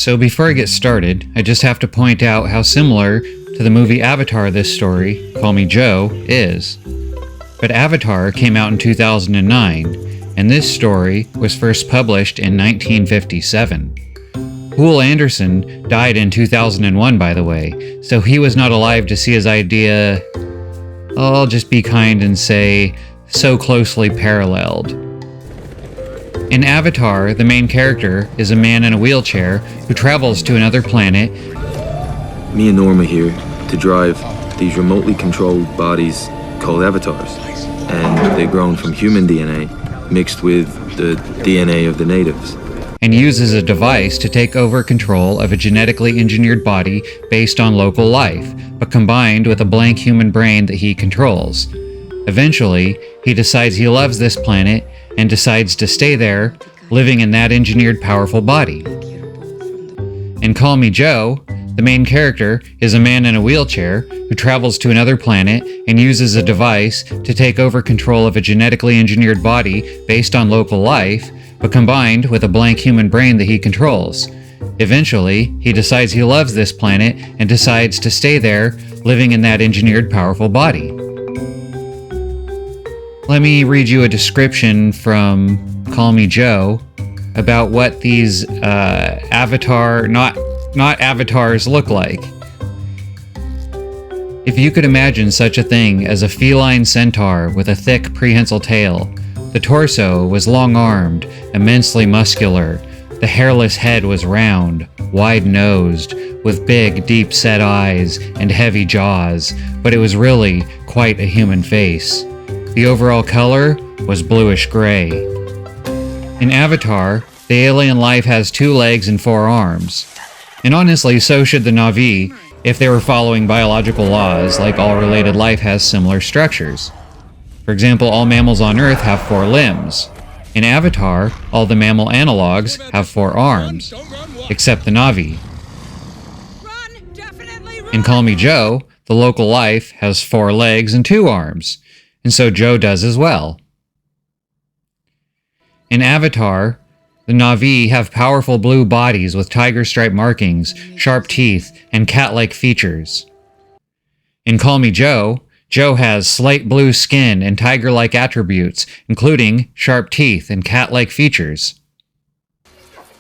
So before I get started, I just have to point out how similar to the movie Avatar this story, Call Me Joe, is. But Avatar came out in 2009, and this story was first published in 1957. Poul Anderson died in 2001, by the way, so he was not alive to see his idea, I'll just be kind and say, so closely paralleled. In Avatar, the main character is a man in a wheelchair who travels to another planet. Me and Norma here to drive these remotely controlled bodies called avatars, and they're grown from human DNA mixed with the DNA of the natives. And uses a device to take over control of a genetically engineered body based on local life, but combined with a blank human brain that he controls. Eventually, he decides he loves this planet and decides to stay there, living in that engineered powerful body. In Call Me Joe, the main character is a man in a wheelchair who travels to another planet and uses a device to take over control of a genetically engineered body based on local life, but combined with a blank human brain that he controls. Eventually, he decides he loves this planet and decides to stay there, living in that engineered powerful body. Let me read you a description from Call Me Joe about what these not avatars look like. If you could imagine such a thing as a feline centaur with a thick prehensile tail, the torso was long-armed, immensely muscular. The hairless head was round, wide-nosed, with big, deep-set eyes and heavy jaws, but it was really quite a human face. The overall color was bluish-gray. In Avatar, the alien life has 2 legs and 4 arms. And honestly, so should the Na'vi if they were following biological laws, like all related life has similar structures. For example, all mammals on Earth have 4 limbs. In Avatar, all the mammal analogs have 4 arms, except the Na'vi. In Call Me Joe, the local life has 4 legs and 2 arms, and so Joe does as well. In Avatar, the Na'vi have powerful blue bodies with tiger stripe markings, sharp teeth, and cat-like features. In Call Me Joe, Joe has slate blue skin and tiger-like attributes, including sharp teeth and cat-like features.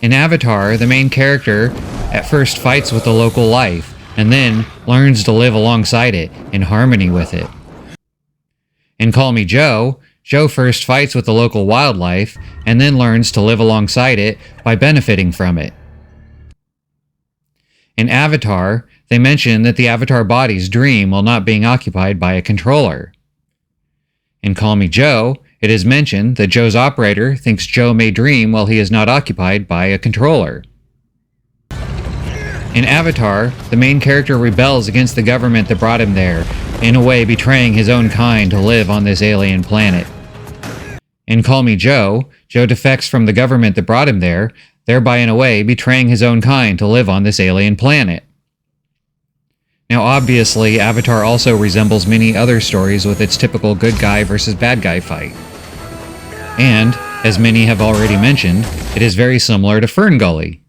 In Avatar, the main character at first fights with the local life, and then learns to live alongside it, in harmony with it. In Call Me Joe, Joe first fights with the local wildlife, and then learns to live alongside it by benefiting from it. In Avatar, they mention that the Avatar bodies dream while not being occupied by a controller. In Call Me Joe, it is mentioned that Joe's operator thinks Joe may dream while he is not occupied by a controller. In Avatar, the main character rebels against the government that brought him there, in a way betraying his own kind to live on this alien planet. In Call Me Joe, Joe defects from the government that brought him there, thereby in a way betraying his own kind to live on this alien planet. Now obviously, Avatar also resembles many other stories with its typical good guy versus bad guy fight. And, as many have already mentioned, it is very similar to Ferngully.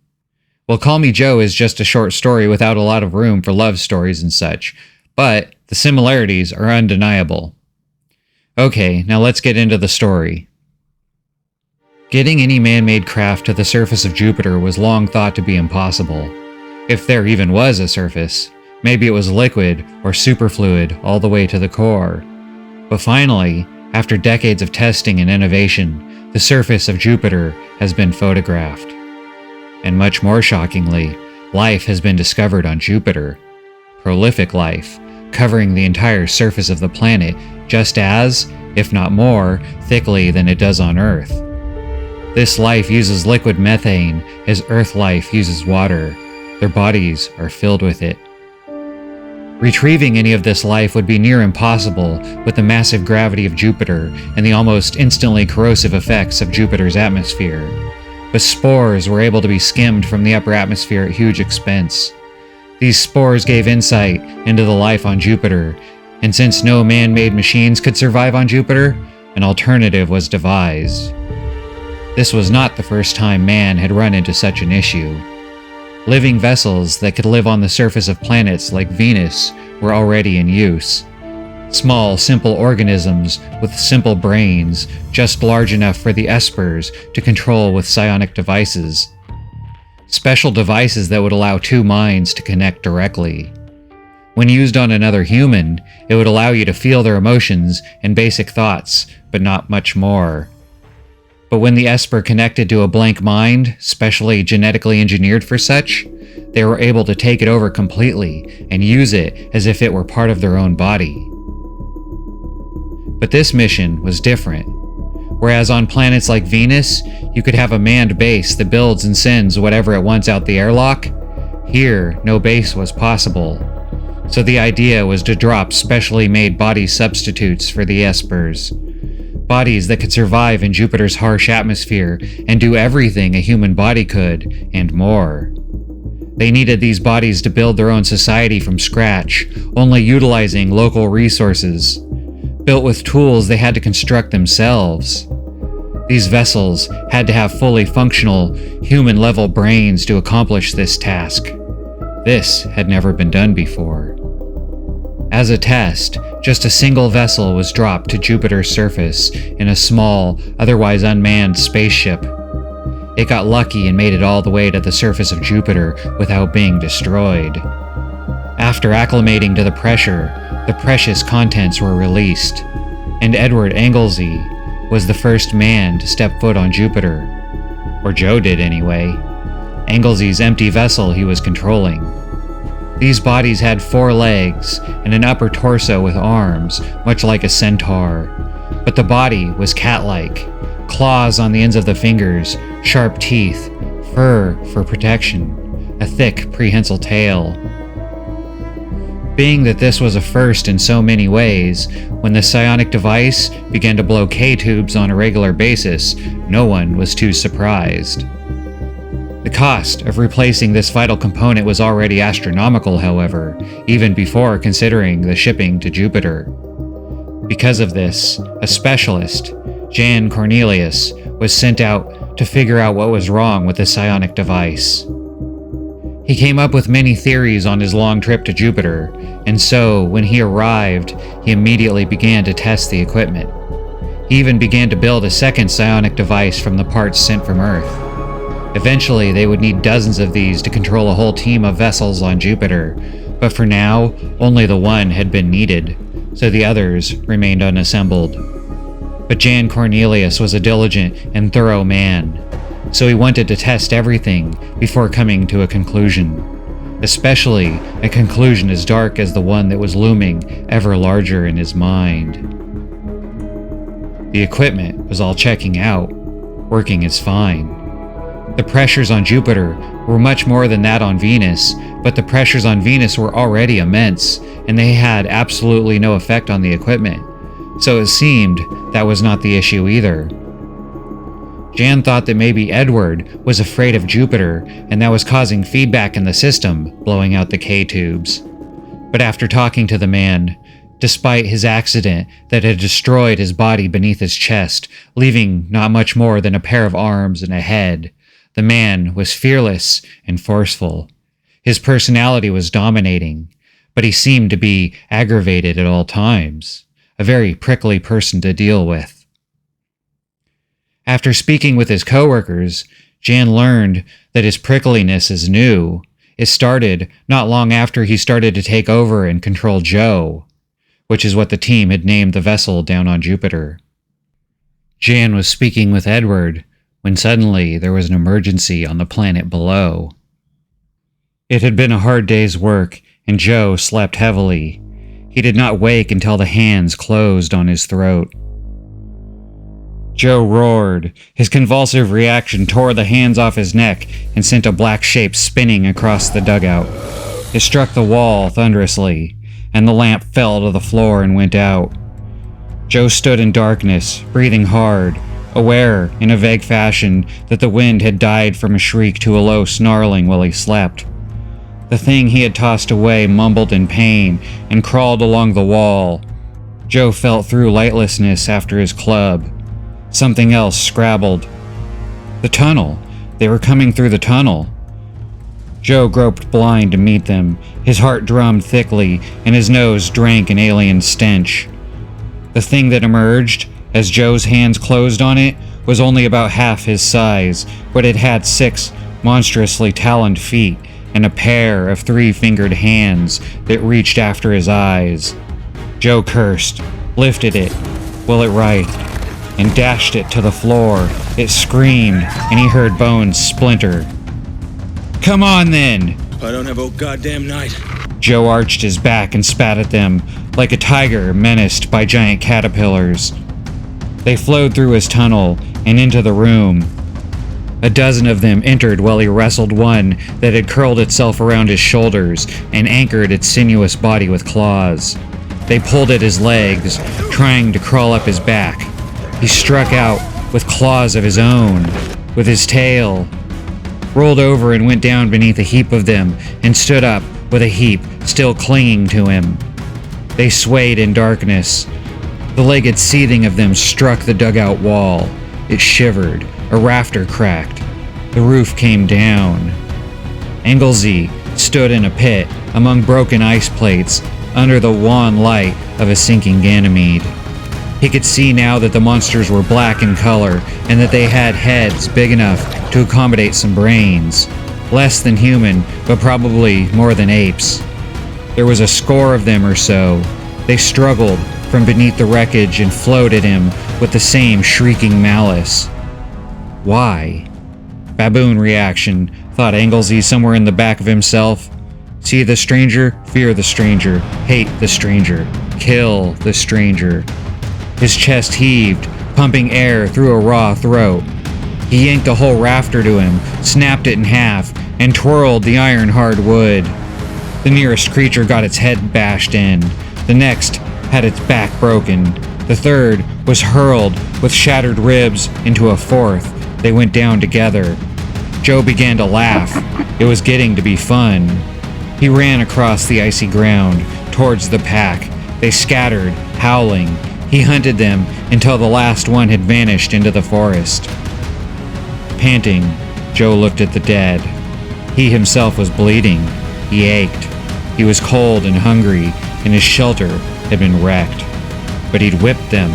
Well, Call Me Joe is just a short story without a lot of room for love stories and such, but the similarities are undeniable. Okay, now let's get into the story. Getting any man-made craft to the surface of Jupiter was long thought to be impossible. If there even was a surface, maybe it was liquid or superfluid all the way to the core. But finally, after decades of testing and innovation, the surface of Jupiter has been photographed. And much more shockingly, life has been discovered on Jupiter. Prolific life, covering the entire surface of the planet just as, if not more, thickly than it does on Earth. This life uses liquid methane as Earth life uses water. Their bodies are filled with it. Retrieving any of this life would be near impossible with the massive gravity of Jupiter and the almost instantly corrosive effects of Jupiter's atmosphere. But spores were able to be skimmed from the upper atmosphere at huge expense. These spores gave insight into the life on Jupiter, and since no man-made machines could survive on Jupiter, an alternative was devised. This was not the first time man had run into such an issue. Living vessels that could live on the surface of planets like Venus were already in use. Small, simple organisms with simple brains, just large enough for the espers to control with psionic devices. Special devices that would allow two minds to connect directly. When used on another human, it would allow you to feel their emotions and basic thoughts, but not much more. But when the esper connected to a blank mind, specially genetically engineered for such, they were able to take it over completely and use it as if it were part of their own body. But this mission was different. Whereas on planets like Venus, you could have a manned base that builds and sends whatever it wants out the airlock, here no base was possible. So the idea was to drop specially made body substitutes for the espers. Bodies that could survive in Jupiter's harsh atmosphere and do everything a human body could, and more. They needed these bodies to build their own society from scratch, only utilizing local resources. Built with tools they had to construct themselves. These vessels had to have fully functional, human-level brains to accomplish this task. This had never been done before. As a test, just a single vessel was dropped to Jupiter's surface in a small, otherwise unmanned spaceship. It got lucky and made it all the way to the surface of Jupiter without being destroyed. After acclimating to the pressure, the precious contents were released, and Edward Anglesey was the first man to step foot on Jupiter. Or Joe did anyway. Anglesey's empty vessel he was controlling. These bodies had 4 legs and an upper torso with arms, much like a centaur. But the body was cat-like, claws on the ends of the fingers, sharp teeth, fur for protection, a thick prehensile tail. Being that this was a first in so many ways, when the psionic device began to blow K-tubes on a regular basis, no one was too surprised. The cost of replacing this vital component was already astronomical, however, even before considering the shipping to Jupiter. Because of this, a specialist, Jan Cornelius, was sent out to figure out what was wrong with the psionic device. He came up with many theories on his long trip to Jupiter, and so, when he arrived, he immediately began to test the equipment. He even began to build a second psionic device from the parts sent from Earth. Eventually, they would need dozens of these to control a whole team of vessels on Jupiter, but for now, only the one had been needed, so the others remained unassembled. But Jan Cornelius was a diligent and thorough man, so he wanted to test everything before coming to a conclusion, especially a conclusion as dark as the one that was looming ever larger in his mind. The equipment was all checking out, working as fine. The pressures on Jupiter were much more than that on Venus, but the pressures on Venus were already immense, and they had absolutely no effect on the equipment, so it seemed that was not the issue either. Jan thought that maybe Edward was afraid of Jupiter, and that was causing feedback in the system, blowing out the K-tubes. But after talking to the man, despite his accident that had destroyed his body beneath his chest, leaving not much more than a pair of arms and a head, the man was fearless and forceful. His personality was dominating, but he seemed to be aggravated at all times, a very prickly person to deal with. After speaking with his coworkers, Jan learned that his prickliness is new. It started not long after he started to take over and control Joe, which is what the team had named the vessel down on Jupiter. Jan was speaking with Edward when suddenly there was an emergency on the planet below. It had been a hard day's work, and Joe slept heavily. He did not wake until the hands closed on his throat. Joe roared. His convulsive reaction tore the hands off his neck and sent a black shape spinning across the dugout. It struck the wall thunderously, and the lamp fell to the floor and went out. Joe stood in darkness, breathing hard, aware in a vague fashion that the wind had died from a shriek to a low snarling while he slept. The thing he had tossed away mumbled in pain and crawled along the wall. Joe felt through lightlessness after his club. Something else scrabbled. The tunnel. They were coming through the tunnel. Joe groped blind to meet them. His heart drummed thickly, and his nose drank an alien stench. The thing that emerged, as Joe's hands closed on it, was only about half his size, but it had 6 monstrously taloned feet and a pair of 3-fingered hands that reached after his eyes. Joe cursed, lifted it, while it writhed, and dashed it to the floor. It screamed, and he heard bones splinter. "Come on, then!" I don't have all goddamn night. Joe arched his back and spat at them, like a tiger menaced by giant caterpillars. They flowed through his tunnel and into the room. A dozen of them entered while he wrestled one that had curled itself around his shoulders and anchored its sinuous body with claws. They pulled at his legs, trying to crawl up his back. He struck out with claws of his own, with his tail, rolled over and went down beneath a heap of them, and stood up with a heap still clinging to him. They swayed in darkness. The legged seething of them struck the dugout wall. It shivered. A rafter cracked. The roof came down. Anglesey stood in a pit among broken ice plates under the wan light of a sinking Ganymede. He could see now that the monsters were black in color and that they had heads big enough to accommodate some brains. Less than human, but probably more than apes. There was a score of them or so. They struggled from beneath the wreckage and flowed at him with the same shrieking malice. Why? Baboon reaction, thought Anglesey somewhere in the back of himself. See the stranger, fear the stranger, hate the stranger, kill the stranger. His chest heaved, pumping air through a raw throat. He yanked a whole rafter to him, snapped it in half, and twirled the iron-hard wood. The nearest creature got its head bashed in. The next had its back broken. The third was hurled with shattered ribs into a fourth. They went down together. Joe began to laugh. It was getting to be fun. He ran across the icy ground, towards the pack. They scattered, howling. He hunted them until the last one had vanished into the forest. Panting, Joe looked at the dead. He himself was bleeding. He ached. He was cold and hungry, and his shelter had been wrecked. But he'd whipped them.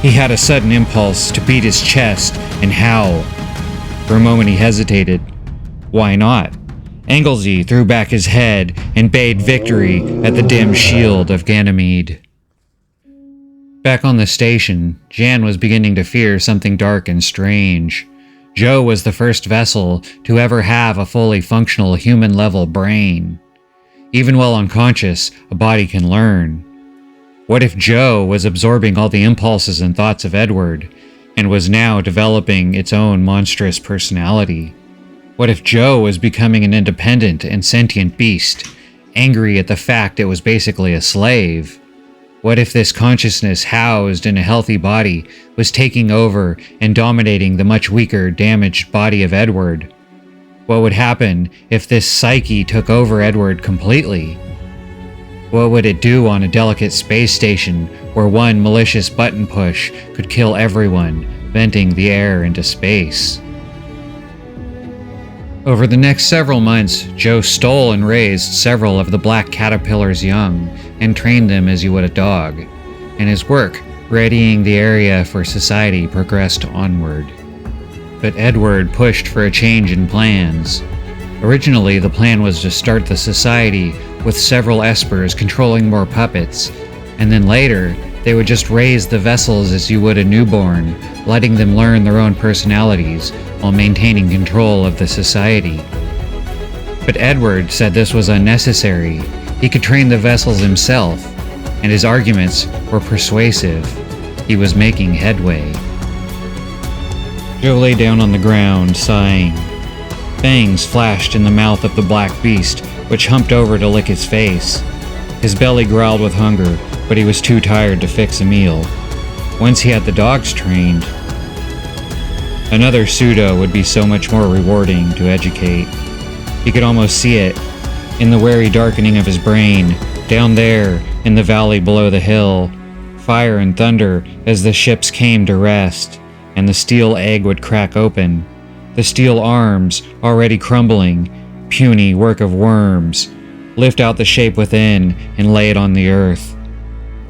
He had a sudden impulse to beat his chest and howl. For a moment he hesitated. Why not? Anglesey threw back his head and bayed victory at the dim shield of Ganymede. Back on the station, Jan was beginning to fear something dark and strange. Joe was the first vessel to ever have a fully functional human-level brain. Even while unconscious, a body can learn. What if Joe was absorbing all the impulses and thoughts of Edward, and was now developing its own monstrous personality? What if Joe was becoming an independent and sentient beast, angry at the fact it was basically a slave? What if this consciousness housed in a healthy body was taking over and dominating the much weaker, damaged body of Edward? What would happen if this psyche took over Edward completely? What would it do on a delicate space station where one malicious button push could kill everyone, venting the air into space? Over the next several months, Joe stole and raised several of the black caterpillar's young and trained them as you would a dog, and his work readying the area for society progressed onward. But Edward pushed for a change in plans. Originally, the plan was to start the society with several espers controlling more puppets, and then later, they would just raise the vessels as you would a newborn, letting them learn their own personalities while maintaining control of the society. But Edward said this was unnecessary. He could train the vessels himself, and his arguments were persuasive. He was making headway. Joe lay down on the ground, sighing. Fangs flashed in the mouth of the black beast, which humped over to lick his face. His belly growled with hunger, but he was too tired to fix a meal. Once he had the dogs trained, another pseudo would be so much more rewarding to educate. He could almost see it, in the wary darkening of his brain, down there in the valley below the hill. Fire and thunder as the ships came to rest, and the steel egg would crack open. The steel arms already crumbling, puny work of worms, lift out the shape within and lay it on the earth.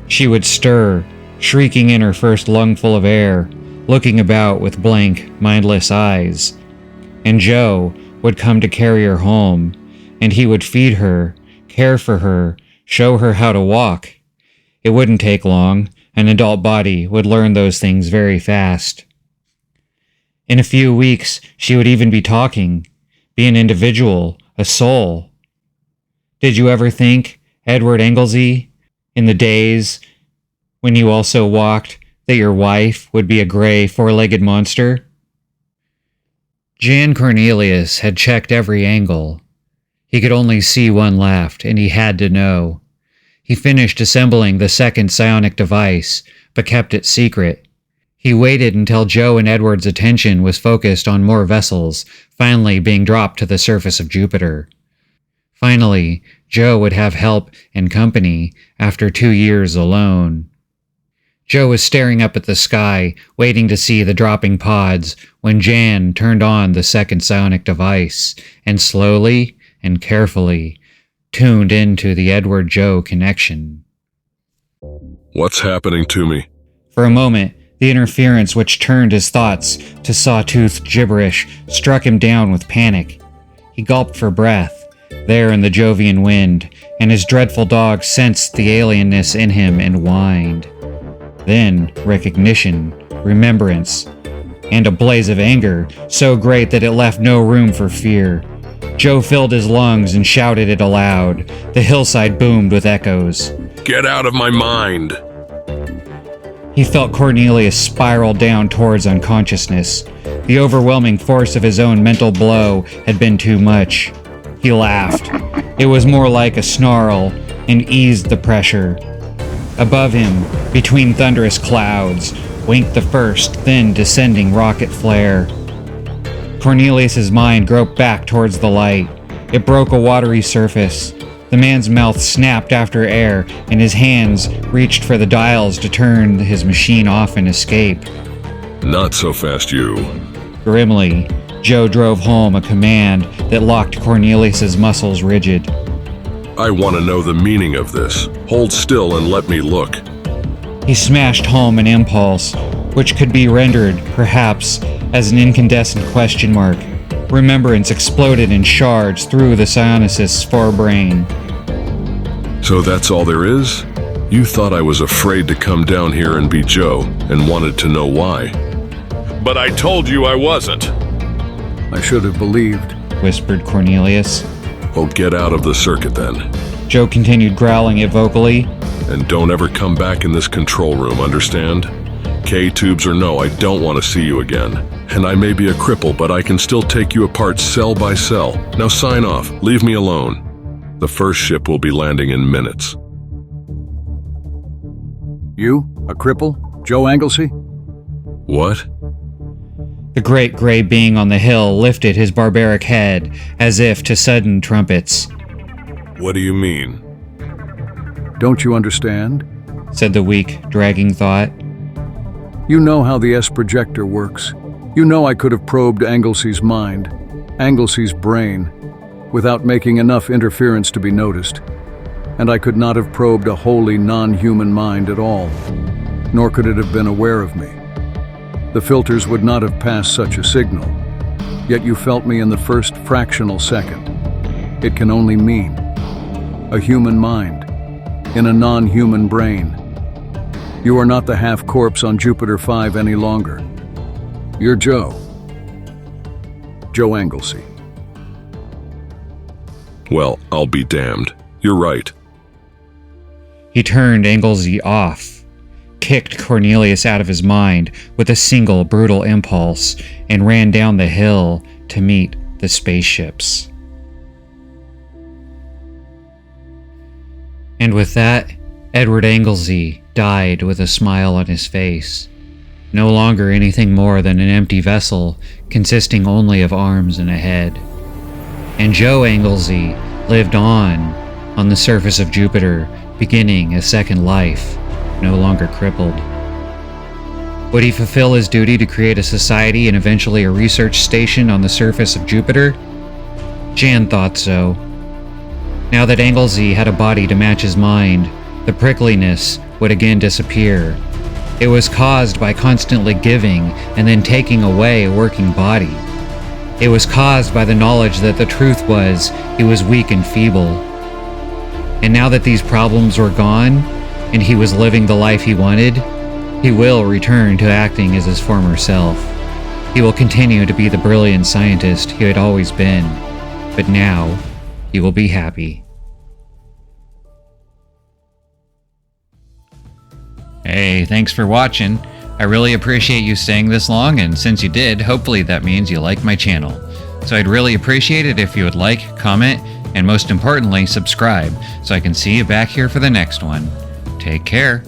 She would stir, shrieking in her first lungful of air, looking about with blank, mindless eyes. And Joe would come to carry her home, and he would feed her, care for her, show her how to walk. It wouldn't take long. An adult body would learn those things very fast. In a few weeks, she would even be talking, be an individual, a soul. Did you ever think, Edward Anglesey, in the days when you also walked, that your wife would be a gray, four-legged monster? Jan Cornelius had checked every angle. He could only see one left, and he had to know. He finished assembling the second psionic device, but kept it secret. He waited until Joe and Edward's attention was focused on more vessels, finally being dropped to the surface of Jupiter. Finally, Joe would have help and company after 2 years alone. Joe was staring up at the sky, waiting to see the dropping pods, when Jan turned on the second psionic device, and slowly and carefully tuned into the Edward-Joe connection. What's happening to me? For a moment, the interference which turned his thoughts to sawtooth gibberish struck him down with panic. He gulped for breath, there in the Jovian wind, and his dreadful dog sensed the alienness in him and whined. Then recognition, remembrance, and a blaze of anger so great that it left no room for fear. Joe filled his lungs and shouted it aloud. The hillside boomed with echoes. Get out of my mind! He felt Cornelius spiral down towards unconsciousness. The overwhelming force of his own mental blow had been too much. He laughed. It was more like a snarl, and eased the pressure. Above him, between thunderous clouds, winked the first, thin, descending rocket flare. Cornelius's mind groped back towards the light. It broke a watery surface. The man's mouth snapped after air, and his hands reached for the dials to turn his machine off and escape. Not so fast, you. Grimly, Joe drove home a command that locked Cornelius's muscles rigid. I want to know the meaning of this. Hold still and let me look. He smashed home an impulse, which could be rendered, perhaps, as an incandescent question mark. Remembrance exploded in shards through the psionicist's forebrain. So that's all there is? You thought I was afraid to come down here and be Joe, and wanted to know why. But I told you I wasn't. I should have believed, whispered Cornelius. Well, get out of the circuit then. Joe continued growling it vocally. And don't ever come back in this control room, understand? K-tubes or no, I don't want to see you again. And I may be a cripple, but I can still take you apart cell by cell. Now sign off. Leave me alone. The first ship will be landing in minutes. You? A cripple? Joe Anglesey? What? The great gray being on the hill lifted his barbaric head, as if to sudden trumpets. What do you mean? Don't you understand? Said the weak, dragging thought. You know how the S-projector works. You know I could have probed Anglesey's mind, Anglesey's brain, without making enough interference to be noticed. And I could not have probed a wholly non-human mind at all, nor could it have been aware of me. The filters would not have passed such a signal, yet you felt me in the first fractional second. It can only mean a human mind in a non-human brain. You are not the half-corpse on Jupiter 5 any longer. You're Joe. Joe Anglesey. Well, I'll be damned. You're right. He turned Anglesey off, kicked Cornelius out of his mind with a single brutal impulse, and ran down the hill to meet the spaceships. And with that, Edward Anglesey died with a smile on his face, no longer anything more than an empty vessel consisting only of arms and a head. And Joe Anglesey lived on the surface of Jupiter, beginning a second life, no longer crippled. Would he fulfill his duty to create a society and eventually a research station on the surface of Jupiter? Jan thought so. Now that Anglesey had a body to match his mind, the prickliness would again disappear. It was caused by constantly giving and then taking away a working body. It was caused by the knowledge that the truth was he was weak and feeble. And now that these problems were gone, and he was living the life he wanted, he will return to acting as his former self. He will continue to be the brilliant scientist he had always been, but now he will be happy. Hey, thanks for watching. I really appreciate you staying this long, and since you did, hopefully that means you like my channel. So I'd really appreciate it if you would like, comment, and most importantly, subscribe, so I can see you back here for the next one. Take care.